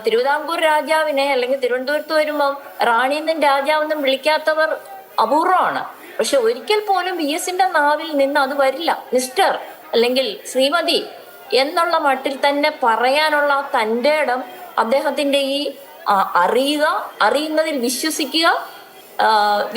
തിരുവിതാംകൂർ രാജാവിനെ അല്ലെങ്കിൽ തിരുവനന്തപുരത്ത് വരുമ്പം റാണിയെന്നും രാജാവെന്നും വിളിക്കാത്തവർ അപൂർവമാണ്. പക്ഷെ ഒരിക്കൽ പോലും VS-ന്റെ നാവിൽ നിന്ന് അത് വരില്ല. മിസ്റ്റർ അല്ലെങ്കിൽ ശ്രീമതി എന്നുള്ള മട്ടിൽ തന്നെ പറയാനുള്ള തൻ്റെ ഇടം അദ്ദേഹത്തിന്റെ ഈ അറിയുന്നതിൽ വിശ്വസിക്കുക,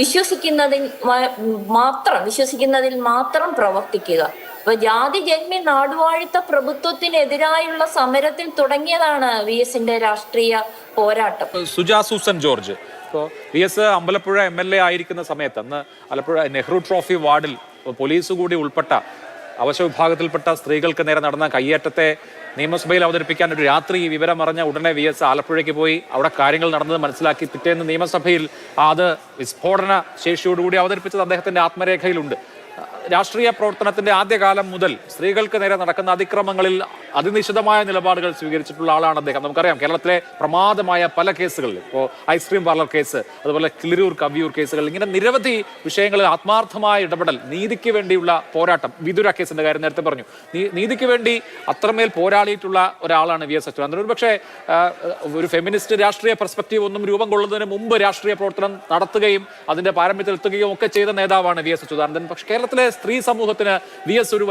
വിശ്വസിക്കുന്നതിൽ മാത്രം പ്രവർത്തിക്കുക. അപ്പൊ ജാതി ജന്മി നാടുവാഴിത്ത പ്രഭുത്വത്തിനെതിരായുള്ള സമരത്തിൽ തുടങ്ങിയതാണ് VS-ന്റെ രാഷ്ട്രീയ പോരാട്ടം. സുജാ സൂസൻ ജോർജ് ഇപ്പോൾ VS അമ്പലപ്പുഴ MLA ആയിരിക്കുന്ന സമയത്ത് അന്ന് ആലപ്പുഴ നെഹ്റു ട്രോഫി വാർഡിൽ പോലീസ് കൂടി ഉൾപ്പെട്ട അവശ വിഭാഗത്തിൽപ്പെട്ട സ്ത്രീകൾക്ക് നേരെ നടന്ന കയ്യേറ്റത്തെ നിയമസഭയിൽ അവതരിപ്പിക്കാൻ ഒരു രാത്രി വിവരം അറിഞ്ഞ ഉടനെ VS ആലപ്പുഴയ്ക്ക് പോയി അവിടെ കാര്യങ്ങൾ നടന്നത് മനസ്സിലാക്കി പിറ്റേന്ന് നിയമസഭയിൽ അത് വിസ്ഫോടന ശേഷിയോടുകൂടി അവതരിപ്പിച്ചത് അദ്ദേഹത്തിന്റെ ആത്മരേഖയിലുണ്ട്. രാഷ്ട്രീയ പ്രവർത്തനത്തിന്റെ ആദ്യകാലം മുതൽ സ്ത്രീകൾക്ക് നേരെ നടക്കുന്ന അതിക്രമങ്ങളിൽ അതിനിശിതമായ നിലപാടുകൾ സ്വീകരിച്ചിട്ടുള്ള ആളാണ് അദ്ദേഹം. നമുക്കറിയാം കേരളത്തിലെ പ്രമാദമായ പല കേസുകളിൽ, ഇപ്പോൾ ഐസ്ക്രീം പാർലർ കേസ്, അതുപോലെ കിളിരൂർ കവിയൂർ കേസുകൾ, ഇങ്ങനെ നിരവധി വിഷയങ്ങളിൽ ആത്മാർത്ഥമായ ഇടപെടൽ, നീതിക്ക് വേണ്ടിയുള്ള പോരാട്ടം. വിദുര കേസിന്റെ കാര്യം നേരത്തെ പറഞ്ഞു. നീതിക്ക് വേണ്ടി അത്രമേൽ പോരാടിയിട്ടുള്ള ഒരാളാണ് VS അച്യുതാനന്ദൻ. ഒരു പക്ഷേ ഒരു ഫെമിനിസ്റ്റ് രാഷ്ട്രീയ പെർസ്പെക്റ്റീവ് ഒന്നും രൂപം കൊള്ളുന്നതിന് മുമ്പ് രാഷ്ട്രീയ പ്രവർത്തനം നടത്തുകയും അതിന്റെ പാരമ്യത്തിൽ എത്തുകയും ഒക്കെ ചെയ്ത നേതാവാണ് VS അച്യുതാനന്ദൻ. പക്ഷേ കേരളത്തിലെ സ്ത്രീ സമൂഹത്തിന് VS ഒരു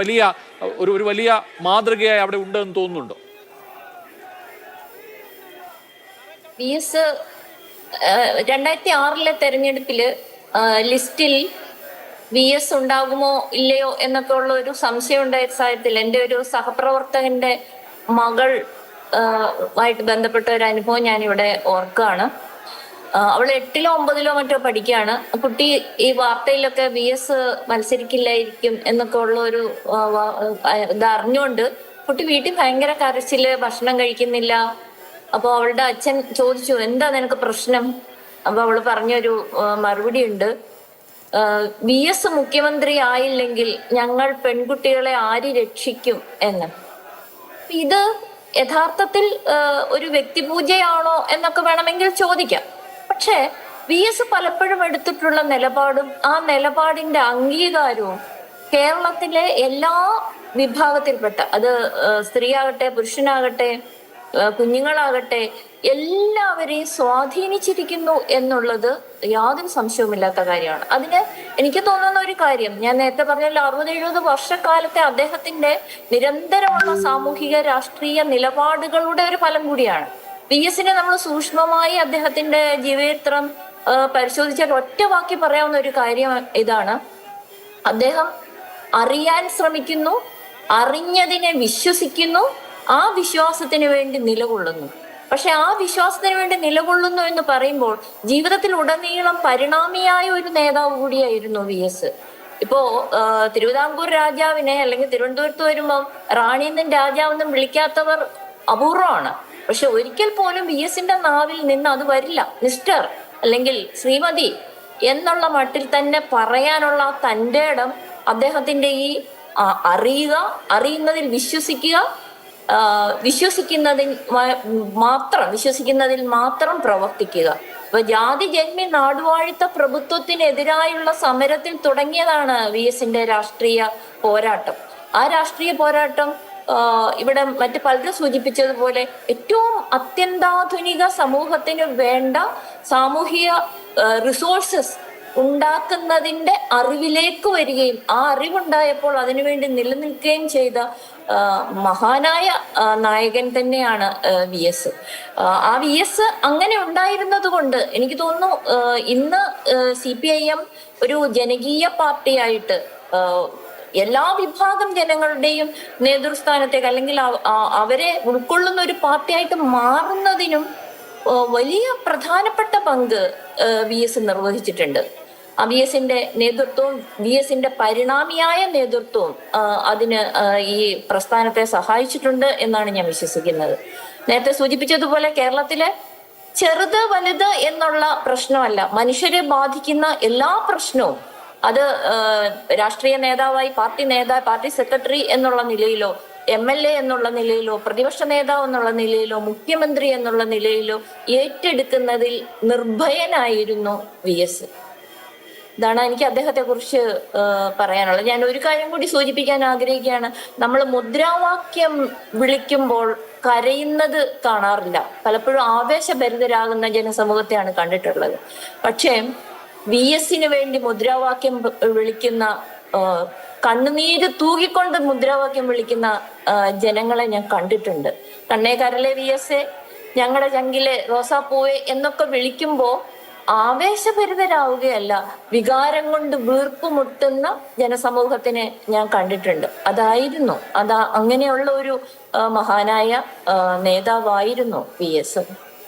വലിയ മാതൃകയായി അവിടെ ഉണ്ട് എന്ന് തോന്നുന്നുണ്ടോ? VS 2006 തെരഞ്ഞെടുപ്പില് ലിസ്റ്റിൽ VS ഉണ്ടാകുമോ ഇല്ലയോ എന്നൊക്കെ ഉള്ള ഒരു സംശയം ഉണ്ടായ സാഹചര്യത്തിൽ എൻ്റെ ഒരു സഹപ്രവർത്തകന്റെ മകൾ ആയിട്ട് ബന്ധപ്പെട്ട ഒരു അനുഭവം ഞാനിവിടെ ഓർക്കുകയാണ്. അവൾ 8-ലോ 9-ലോ മറ്റോ പഠിക്കുകയാണ്. കുട്ടി ഈ വാർത്തയിലൊക്കെ VS മത്സരിക്കില്ലായിരിക്കും എന്നൊക്കെ ഉള്ള ഒരു ഇത് അറിഞ്ഞുകൊണ്ട് കുട്ടി വീട്ടിൽ ഭയങ്കര കരച്ചില്, ഭക്ഷണം കഴിക്കുന്നില്ല. അപ്പൊ അവളുടെ അച്ഛൻ ചോദിച്ചു, എന്താ നിനക്ക് പ്രശ്നം? അപ്പൊ അവള് പറഞ്ഞൊരു മറുപടി ഉണ്ട്, VS മുഖ്യമന്ത്രി ആയില്ലെങ്കിൽ ഞങ്ങൾ പെൺകുട്ടികളെ ആര് രക്ഷിക്കും എന്ന്. ഇത് യഥാർത്ഥത്തിൽ ഒരു വ്യക്തിപൂജയാണോ എന്നൊക്കെ വേണമെങ്കിൽ ചോദിക്കാം. പക്ഷെ VS പലപ്പോഴും എടുത്തിട്ടുള്ള നിലപാടും ആ നിലപാടിന്റെ അംഗീകാരവും കേരളത്തിലെ എല്ലാ വിഭാഗത്തിൽപ്പെട്ട, അത് സ്ത്രീയാകട്ടെ പുരുഷനാകട്ടെ കുഞ്ഞുങ്ങളാകട്ടെ, എല്ലാവരെയും സ്വാധീനിച്ചിരിക്കുന്നു എന്നുള്ളത് യാതൊരു സംശയവുമില്ലാത്ത കാര്യമാണ്. അതിന് എനിക്ക് തോന്നുന്ന ഒരു കാര്യം, ഞാൻ നേരത്തെ പറഞ്ഞല്ലോ, 60-70 വർഷക്കാലത്തെ അദ്ദേഹത്തിന്റെ നിരന്തരമുള്ള സാമൂഹിക രാഷ്ട്രീയ നിലപാടുകളുടെ ഒരു ഫലം കൂടിയാണ്. VS-നെ നമ്മൾ സൂക്ഷ്മമായി അദ്ദേഹത്തിന്റെ ജീവചരിത്രം പരിശോധിച്ചാൽ ഒറ്റ വാക്കി പറയാവുന്ന ഒരു കാര്യം ഇതാണ്, അദ്ദേഹം അറിയാൻ ശ്രമിക്കുന്നു, അറിഞ്ഞതിനെ വിശ്വസിക്കുന്നു, ആ വിശ്വാസത്തിന് വേണ്ടി നിലകൊള്ളുന്നു. പക്ഷെ ആ വിശ്വാസത്തിന് വേണ്ടി നിലകൊള്ളുന്നു എന്ന് പറയുമ്പോൾ ജീവിതത്തിൽ ഉടനീളം പരിണാമിയായ ഒരു നേതാവ് കൂടിയായിരുന്നു VS. ഇപ്പോ തിരുവിതാംകൂർ രാജാവിനെ അല്ലെങ്കിൽ തിരുവനന്തപുരത്ത് വരുമ്പം റാണിയെന്നും രാജാവെന്നും വിളിക്കാത്തവർ അപൂർവമാണ്. പക്ഷെ ഒരിക്കൽ പോലും VS-ന്റെ നാവിൽ നിന്ന് അത് വരില്ല. മിസ്റ്റർ അല്ലെങ്കിൽ ശ്രീമതി എന്നുള്ള മട്ടിൽ തന്നെ പറയാനുള്ള തൻ്റെ ഇടം അദ്ദേഹത്തിന്റെ ഈ അറിയുന്നതിൽ വിശ്വസിക്കുക, വിശ്വസിക്കുന്നതിൽ മാത്രം പ്രവർത്തിക്കുക. അപ്പൊ ജാതി ജന്മി നാടുവാഴിത്ത പ്രഭുത്വത്തിനെതിരായുള്ള സമരത്തിൽ തുടങ്ങിയതാണ് VS-ന്റെ രാഷ്ട്രീയ പോരാട്ടം. ആ രാഷ്ട്രീയ പോരാട്ടം ഇവിടെ മറ്റു പലരും സൂചിപ്പിച്ചതുപോലെ ഏറ്റവും അത്യന്താധുനിക സമൂഹത്തിന് വേണ്ട സാമൂഹിക റിസോഴ്സസ് ഉണ്ടാക്കുന്നതിന്റെ അറിവിലേക്ക് വരികയും ആ അറിവുണ്ടായപ്പോൾ അതിനുവേണ്ടി നിലനിൽക്കുകയും ചെയ്ത മഹാനായ നായകൻ തന്നെയാണ് VS. ആ VS അങ്ങനെ ഉണ്ടായിരുന്നത് കൊണ്ട് എനിക്ക് തോന്നുന്നു ഇന്ന് CPIM ഒരു ജനകീയ പാർട്ടിയായിട്ട് എല്ലാ വിഭാഗം ജനങ്ങളുടെയും നേതൃസ്ഥാനത്തേക്ക് അല്ലെങ്കിൽ അവരെ ഉൾക്കൊള്ളുന്ന ഒരു പാർട്ടിയായിട്ട് മാറുന്നതിനും വലിയ പ്രധാനപ്പെട്ട പങ്ക് VS നിർവഹിച്ചിട്ടുണ്ട്. VS-ന്റെ നേതൃത്വവും VS-ന്റെ പരിണാമിയായ നേതൃത്വവും അതിന് ഈ പ്രസ്ഥാനത്തെ സഹായിച്ചിട്ടുണ്ട് എന്നാണ് ഞാൻ വിശ്വസിക്കുന്നത്. നേരത്തെ സൂചിപ്പിച്ചതുപോലെ കേരളത്തിലെ ചെറുത് വലുത് എന്നുള്ള പ്രശ്നമല്ല, മനുഷ്യരെ ബാധിക്കുന്ന എല്ലാ പ്രശ്നവും അത് രാഷ്ട്രീയ നേതാവായി പാർട്ടി സെക്രട്ടറി എന്നുള്ള നിലയിലോ MLA എന്നുള്ള നിലയിലോ പ്രതിപക്ഷ നേതാവ് എന്നുള്ള നിലയിലോ മുഖ്യമന്ത്രി എന്നുള്ള നിലയിലോ ഏറ്റെടുക്കുന്നതിൽ നിർഭയനായിരുന്നു VS. ഇതാണ് എനിക്ക് അദ്ദേഹത്തെ കുറിച്ച് പറയാനുള്ളത്. ഞാൻ ഒരു കാര്യം കൂടി സൂചിപ്പിക്കാൻ ആഗ്രഹിക്കുകയാണ്. നമ്മൾ മുദ്രാവാക്യം വിളിക്കുമ്പോൾ കരയുന്നത് കാണാറില്ല. പലപ്പോഴും ആവേശഭരിതരാകുന്ന ജനസമൂഹത്തെയാണ് കണ്ടിട്ടുള്ളത്. പക്ഷേ VS വേണ്ടി മുദ്രാവാക്യം വിളിക്കുന്ന, കണ്ണുനീര് തൂകിക്കൊണ്ട് മുദ്രാവാക്യം വിളിക്കുന്ന ജനങ്ങളെ ഞാൻ കണ്ടിട്ടുണ്ട്. കണ്ണേ കരളെ VS, ഞങ്ങളുടെ ചങ്കിലെ റോസാപ്പൂവെ എന്നൊക്കെ വിളിക്കുമ്പോ ആവേശഭരിതരാവുകയല്ല, വികാരം കൊണ്ട് വീർപ്പുമുട്ടുന്ന ജനസമൂഹത്തിനെ ഞാൻ കണ്ടിട്ടുണ്ട്. അങ്ങനെയുള്ള ഒരു മഹാനായ നേതാവായിരുന്നു VS.